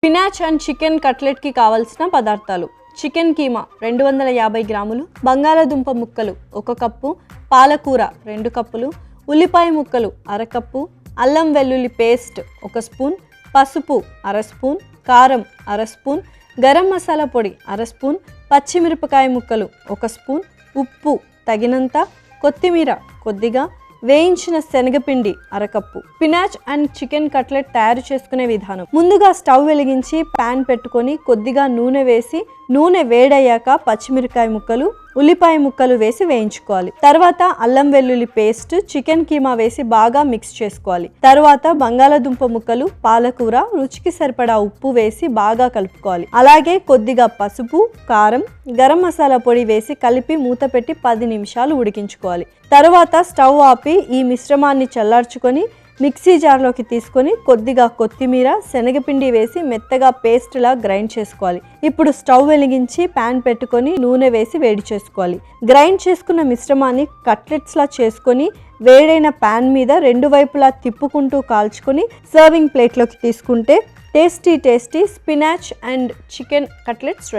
Spinach and chicken కట్లెట్కి కావలసిన పదార్థాలు: chicken keema 250 గ్రాములు, బంగాళాదుంప ముక్కలు 1 కప్పు, పాలకూర 2 కప్పులు, ఉల్లిపాయ ముక్కలు 1/2 కప్పు, అల్లం వెల్లుల్లి పేస్ట్ 1 స్పూన్, పసుపు 1/2 స్పూన్, కారం 1/2 స్పూన్, గరం మసాలా పొడి 1/2 స్పూన్, పచ్చిమిరపకాయ ముక్కలు 1 స్పూన్, ఉప్పు తగినంత, కొత్తిమీర కొద్దిగా, వేయించిన శనగపిండి 1/2 cup. Spinach and chicken cutlet తయారు చేసుకునే విధానం: ముందుగా స్టవ్ వెలిగించి పాన్ పెట్టుకొని కొద్దిగా నూనె వేసి, నూనె వేడయ్యాక పచ్చిమిరపకాయ ముక్కలు, ఉల్లిపాయ ముక్కలు వేసి వేయించుకోవాలి. తర్వాత అల్లం వెల్లుల్లి పేస్ట్, చికెన్ కీమా వేసి బాగా మిక్స్ చేసుకోవాలి. తర్వాత బంగాళాదుంప ముక్కలు, పాలకూర, రుచికి సరిపడా ఉప్పు వేసి బాగా కలుపుకోవాలి. అలాగే కొద్దిగా పసుపు, కారం, గరం మసాలా పొడి వేసి కలిపి మూత పెట్టి 10 నిమిషాలు ఉడికించుకోవాలి. తర్వాత స్టవ్ ఆపి ఈ మిశ్రమాన్ని చల్లార్చుకొని మిక్సీ జార్లోకి తీసుకొని కొద్దిగా కొత్తిమీర, శనగపిండి వేసి మెత్తగా పేస్ట్లా గ్రైండ్ చేసుకోవాలి. ఇప్పుడు స్టవ్ వెలిగించి పాన్ పెట్టుకొని నూనె వేసి వేడి చేసుకోవాలి. గ్రైండ్ చేసుకున్న మిశ్రమాన్ని కట్లెట్స్లా చేసుకొని వేడైన పాన్ మీద 2 వైపులా తిప్పుకుంటూ కాల్చుకొని సర్వింగ్ ప్లేట్లోకి తీసుకుంటే tasty spinach and chicken cutlets ready.